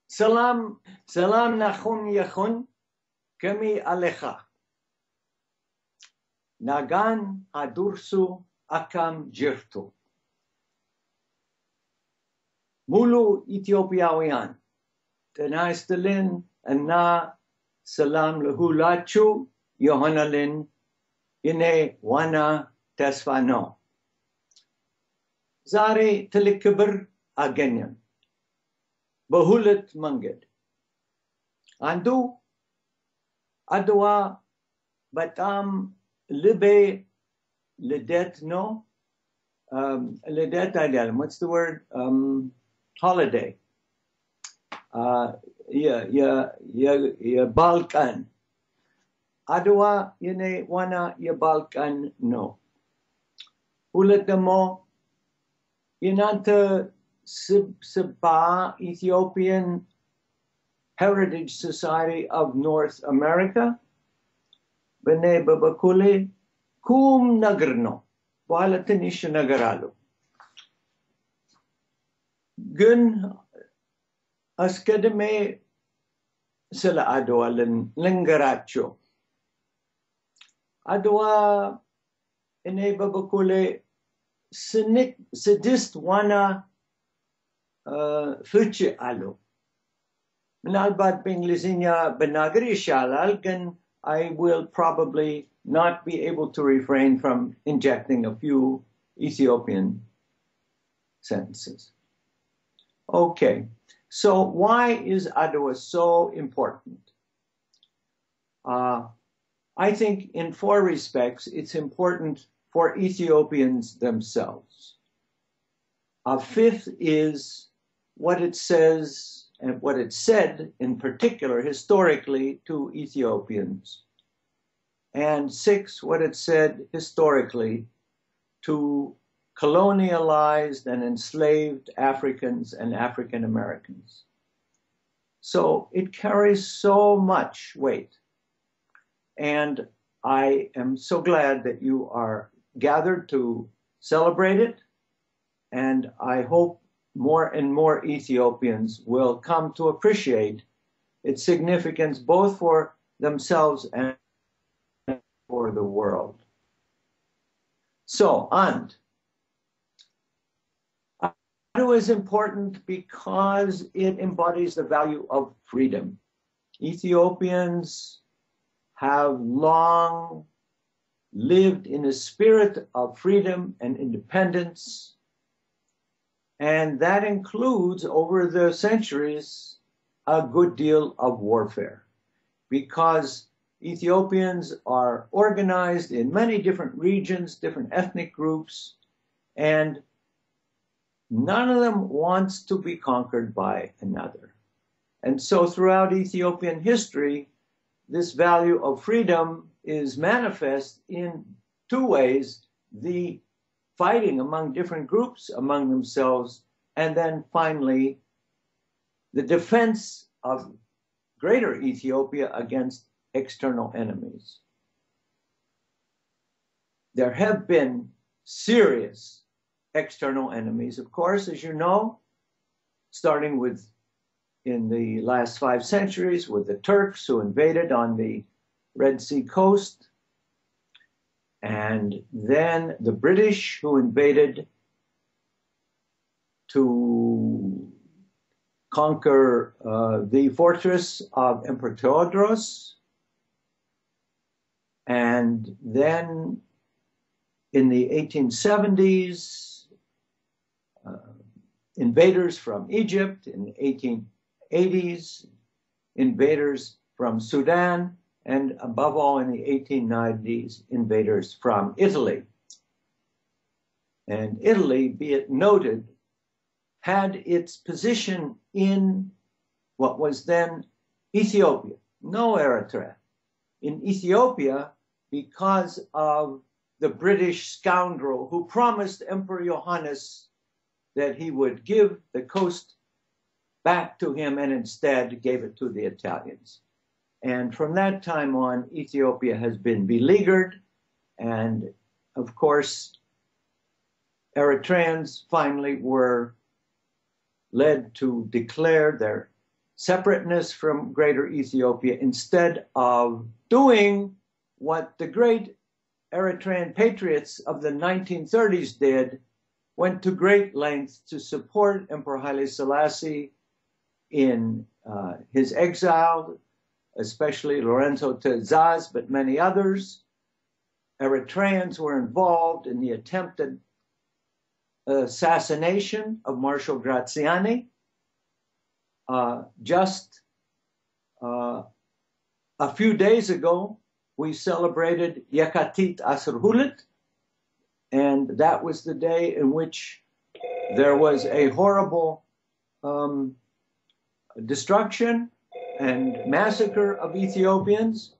Salam nachon yachon kemi alecha. Nagan adursu akam jirtu. Mulu Ethiopiawian. Tenaistelin na salam lehulachu Yohanalin ine wana tesfano. Zare telikibir agenyam. Bahulit manged. Andu Adwa batam libe lidet no. Lidet ideal. What's the word? Holiday. Ya Balkan. Adwa yene wana ya Balkan no. Ulit mo Inanta Saba Ethiopian Heritage Society of North America. Bene babakule kum nagarno. Wala tinisha nagaralo. Gun askademe sila Adwa lingaracho. Adwa ine babakule sadist wana fuchi alo. Minalbat Benglizinya Benagri Shalal, gan I will probably not be able to refrain from injecting a few Ethiopian sentences. Okay, so why is Adwa so important? I think in 4 respects it's important for Ethiopians themselves. A 5th is what it says and what it said in particular historically to Ethiopians. And 6, what it said historically to colonialized and enslaved Africans and African Americans. So it carries so much weight. And I am so glad that you are gathered to celebrate it. And I hope more and more Ethiopians will come to appreciate its significance both for themselves and for the world. So, and Adwa is important because it embodies the value of freedom. Ethiopians have long lived in a spirit of freedom and independence. And that includes, over the centuries, a good deal of warfare, because Ethiopians are organized in many different regions, different ethnic groups, and none of them wants to be conquered by another. And so throughout Ethiopian history, this value of freedom is manifest in 2 ways: the fighting among different groups among themselves, and then finally the defense of greater Ethiopia against external enemies. There have been serious external enemies, of course, as you know, starting with in the last 5 centuries with the Turks who invaded on the Red Sea coast, and then the British who invaded to conquer the fortress of Emperor Theodros, and then in the 1870s, invaders from Egypt, in the 1880s, invaders from Sudan, and above all in the 1890s, invaders from Italy. And Italy, be it noted, had its position in what was then Ethiopia, no Eritrea. In Ethiopia, because of the British scoundrel who promised Emperor Johannes that he would give the coast back to him and instead gave it to the Italians. And from that time on, Ethiopia has been beleaguered. And of course, Eritreans finally were led to declare their separateness from Greater Ethiopia instead of doing what the great Eritrean patriots of the 1930s did, went to great lengths to support Emperor Haile Selassie in his exile, especially Lorenzo Tezaz, but many others. Eritreans were involved in the attempted assassination of Marshal Graziani. Just a few days ago, we celebrated Yekatit Asarhulit, and that was the day in which there was a horrible destruction and massacre of Ethiopians.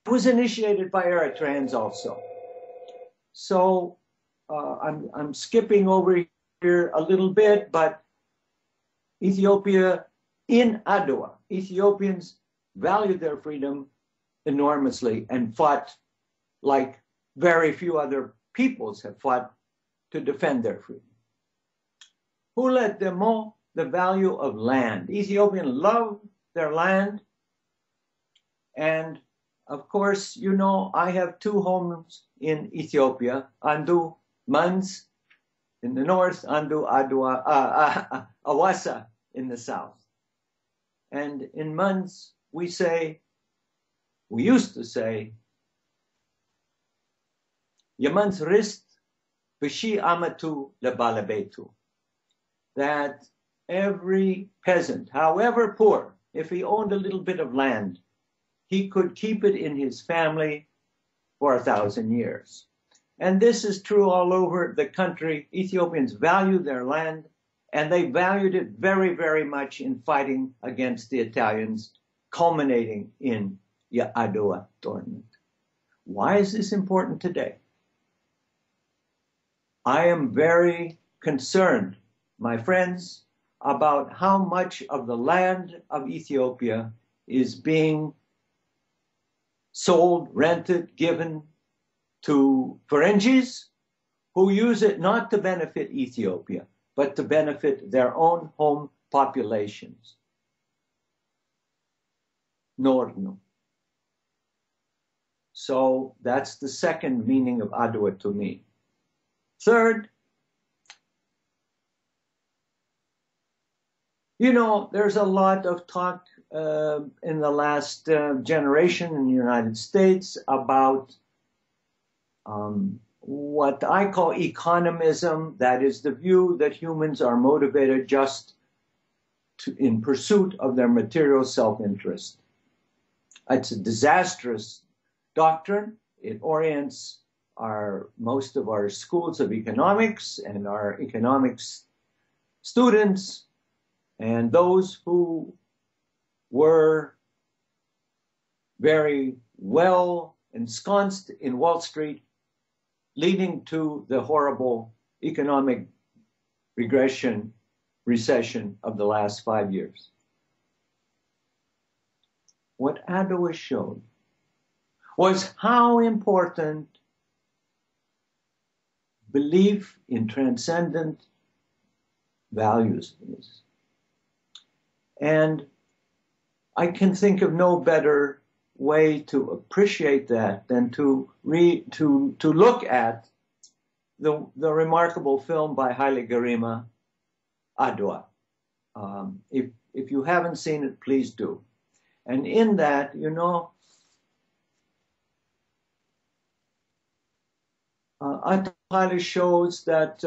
It was initiated by Eritreans also. So I'm skipping over here a little bit, but Ethiopia in Adwa, Ethiopians valued their freedom enormously and fought like very few other peoples have fought to defend their freedom. Hulet demo, the value of land. Ethiopians love their land. And of course, you know, I have two homes in Ethiopia, Andu Mans in the north, Andu Adwa, Awasa in the south. And in Mans, we used to say, Yamans rist bishi amatu lebalabetu, that every peasant, however poor, if he owned a little bit of land, he could keep it in his family for 1,000 years. And this is true all over the country. Ethiopians value their land, and they valued it very, very much in fighting against the Italians, culminating in the Adwa tournament. Why is this important today? I am very concerned, my friends, about how much of the land of Ethiopia is being sold, rented, given to Ferengis who use it not to benefit Ethiopia, but to benefit their own home populations. Norno. So that's the second meaning of Adwa to me. Third, you know, there's a lot of talk in the last generation in the United States about what I call economism, that is the view that humans are motivated just in pursuit of their material self-interest. It's a disastrous doctrine. It orients most of our schools of economics and our economics students and those who were very well ensconced in Wall Street, leading to the horrible economic recession of the last 5 years. What Adwa showed was how important belief in transcendent values is. And I can think of no better way to appreciate that than to look at the remarkable film by Haile Gerima, Adwa. If you haven't seen it, please do. And in that, you know, Haile shows that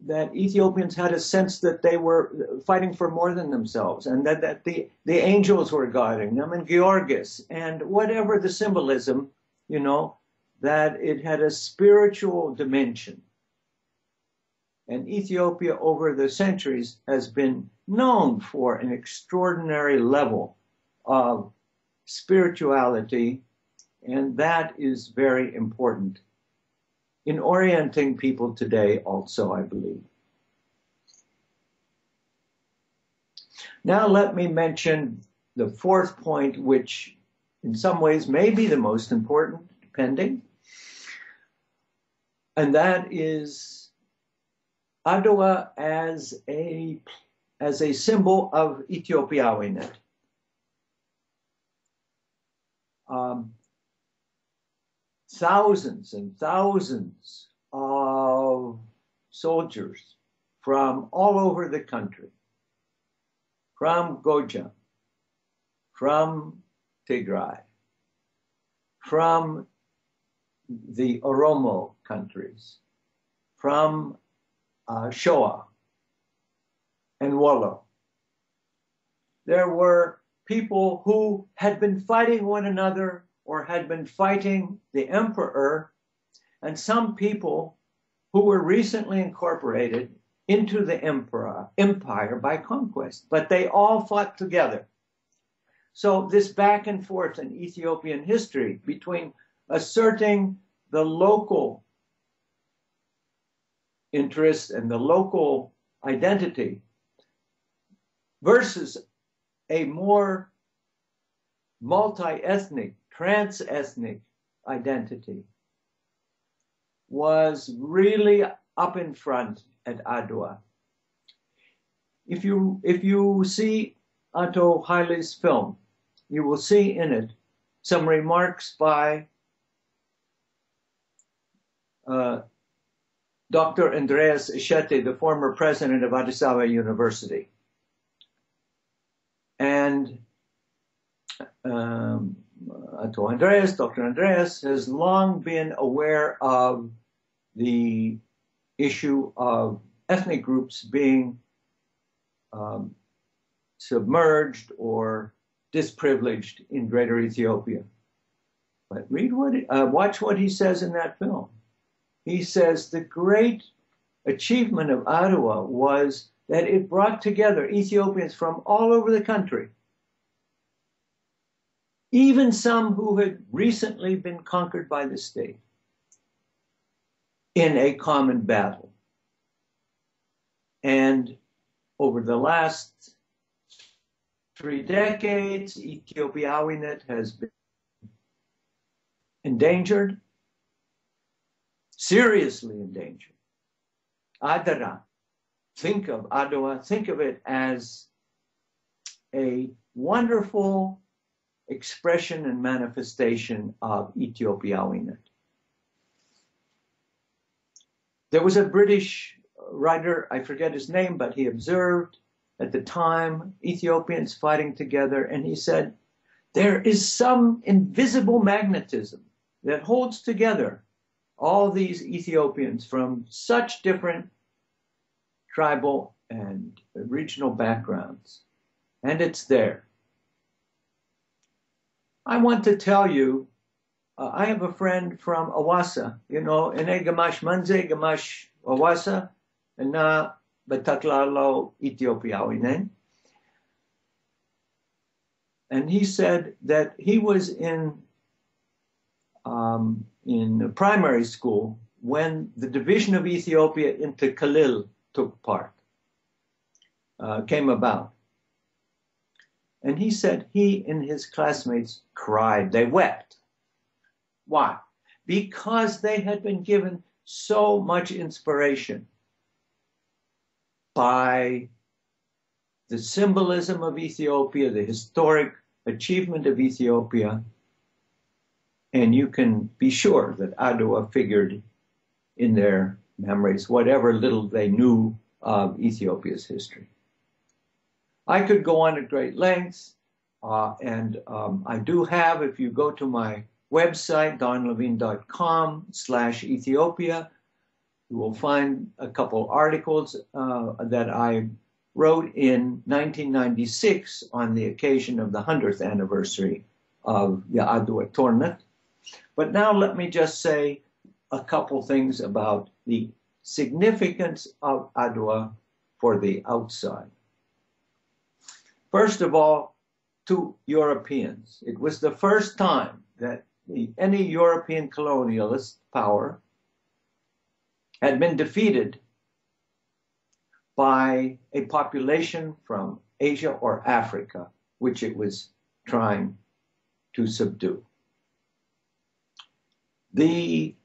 that Ethiopians had a sense that they were fighting for more than themselves, and that the angels were guarding them, and Georgis, and whatever the symbolism, you know, that it had a spiritual dimension. And Ethiopia over the centuries has been known for an extraordinary level of spirituality, and that is very important in orienting people today also, I believe. Now let me mention the fourth point, which in some ways may be the most important, depending, and that is Adwa as a symbol of Ethiopiawinet. Thousands and thousands of soldiers from all over the country, from Gojam, from Tigray, from the Oromo countries, from Shoa and Wollo. There were people who had been fighting one another or had been fighting the emperor, and some people who were recently incorporated into the empire by conquest, but they all fought together. So this back and forth in Ethiopian history between asserting the local interest and the local identity versus a more multi-ethnic, trans-ethnic identity was really up in front at Adwa. If you see Otto Heile's film, you will see in it some remarks by Dr. Andreas Ishete, the former president of Addis Ababa University. And Dr. Andreas has long been aware of the issue of ethnic groups being submerged or disprivileged in Greater Ethiopia. But watch what he says in that film. He says the great achievement of Adwa was that it brought together Ethiopians from all over the country, even some who had recently been conquered by the state, in a common battle. And over the last 3 decades, Ethiopiawinet has been endangered, seriously endangered. Adara, think of Adwa, think of it as a wonderful expression and manifestation of Ethiopiawinet. There was a British writer, I forget his name, but he observed at the time Ethiopians fighting together, and he said, there is some invisible magnetism that holds together all these Ethiopians from such different tribal and regional backgrounds. And it's there. I want to tell you, I have a friend from Awasa, ene gamash manze, gamash Awasa, and na betaklalo Ethiopiawinen. And he said that he was in primary school when the division of Ethiopia into Kalil came about. And he said he and his classmates cried. They wept. Why? Because they had been given so much inspiration by the symbolism of Ethiopia, the historic achievement of Ethiopia. And you can be sure that Adwa figured in their memories, whatever little they knew of Ethiopia's history. I could go on at great lengths, and I do have, if you go to my website, donlevine.com/Ethiopia, you will find a couple articles that I wrote in 1996 on the occasion of the 100th anniversary of the Adwa Tornet. But now let me just say a couple things about the significance of Adwa for the outside. First of all, to Europeans. It was the first time that any European colonialist power had been defeated by a population from Asia or Africa, which it was trying to subdue. The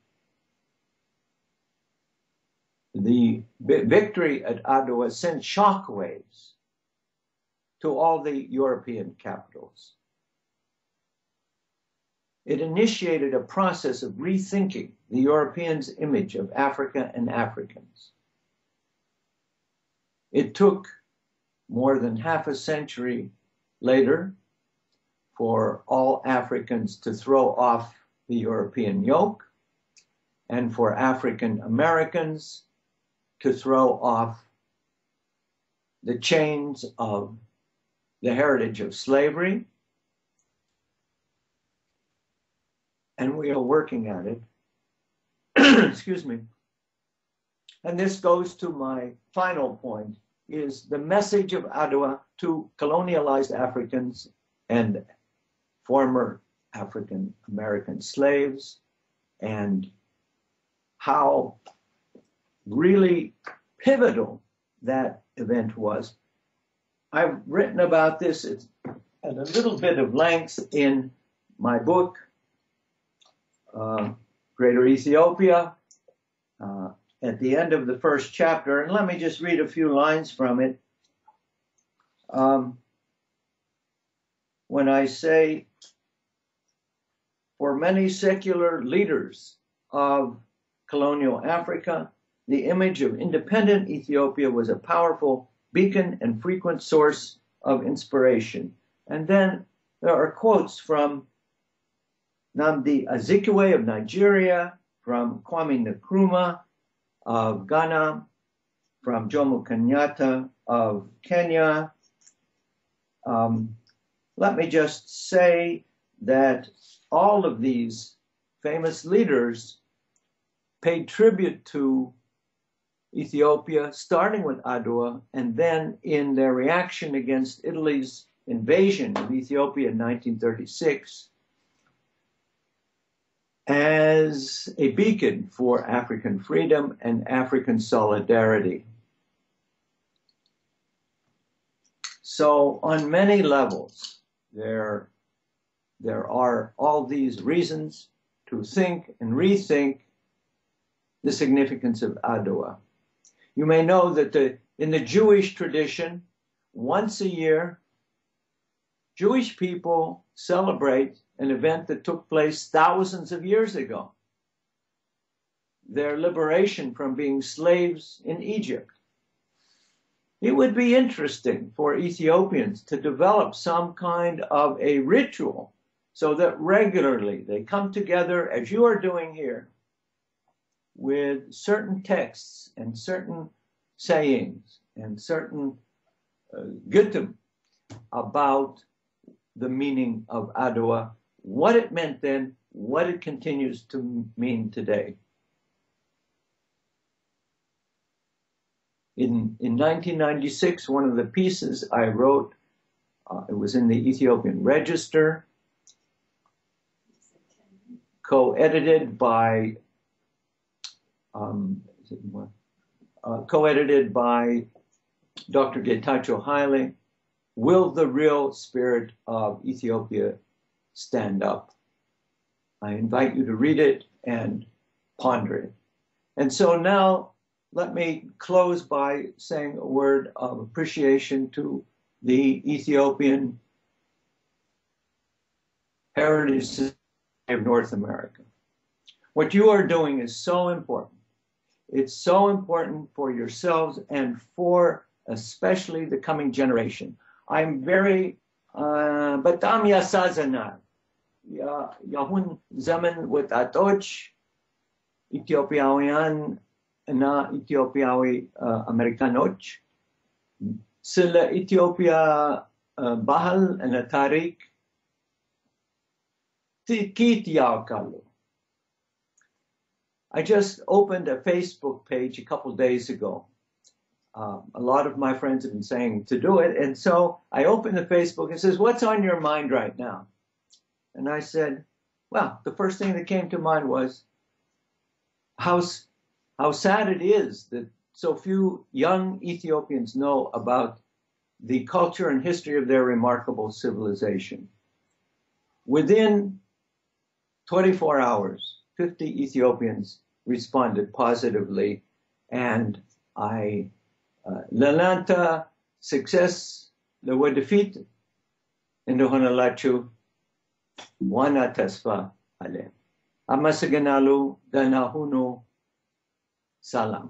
victory at Adwa sent shockwaves to all the European capitals. It initiated a process of rethinking the Europeans' image of Africa and Africans. It took more than half a century later for all Africans to throw off the European yoke and for African Americans to throw off the chains of the heritage of slavery. And we are working at it. Excuse me. And this goes to my final point, is the message of Adwa to colonialized Africans and former African American slaves, and how really pivotal that event was. I've written about this at a little bit of length in my book, Greater Ethiopia, at the end of the first chapter. And let me just read a few lines from it. When I say, for many secular leaders of colonial Africa, the image of independent Ethiopia was a powerful beacon and frequent source of inspiration. And then there are quotes from Nnamdi Azikiwe of Nigeria, from Kwame Nkrumah of Ghana, from Jomo Kenyatta of Kenya. Let me just say that all of these famous leaders paid tribute to Ethiopia, starting with Adwa, and then in their reaction against Italy's invasion of Ethiopia in 1936, as a beacon for African freedom and African solidarity. So on many levels, there are all these reasons to think and rethink the significance of Adwa. You may know that in the Jewish tradition, once a year, Jewish people celebrate an event that took place thousands of years ago, their liberation from being slaves in Egypt. It would be interesting for Ethiopians to develop some kind of a ritual so that regularly they come together, as you are doing here, with certain texts and certain sayings and certain guttum about the meaning of Adwa, what it meant then, what it continues to mean today. In 1996, one of the pieces I wrote, it was in the Ethiopian Register, co-edited by Dr. Getachew Haile, Will the Real Spirit of Ethiopia Stand Up? I invite you to read it and ponder it. And so now let me close by saying a word of appreciation to the Ethiopian Heritage Society of North America. What you are doing is so important. It's so important for yourselves and for especially the coming generation. I'm very, በጣም ያሳዝናል የአሁን ዘመን ወጣቶች ኢትዮጵያውያን እና ኢትዮጵያዊ አሜሪካኖች ስለ ኢትዮጵያ ባህል እና ታሪክ ጥቂት ያውቃሉ. I just opened a Facebook page a couple days ago. A lot of my friends have been saying to do it. And so I opened the Facebook and says, what's on your mind right now? And I said, well, the first thing that came to mind was how sad it is that so few young Ethiopians know about the culture and history of their remarkable civilization. Within 24 hours, 50 Ethiopians responded positively, and I lalanta success ለወደፊት እንደሆነላችሁ ዋና ተስፋ አለ። አመሰግናለሁ። ደህና ሁኑ። ሰላም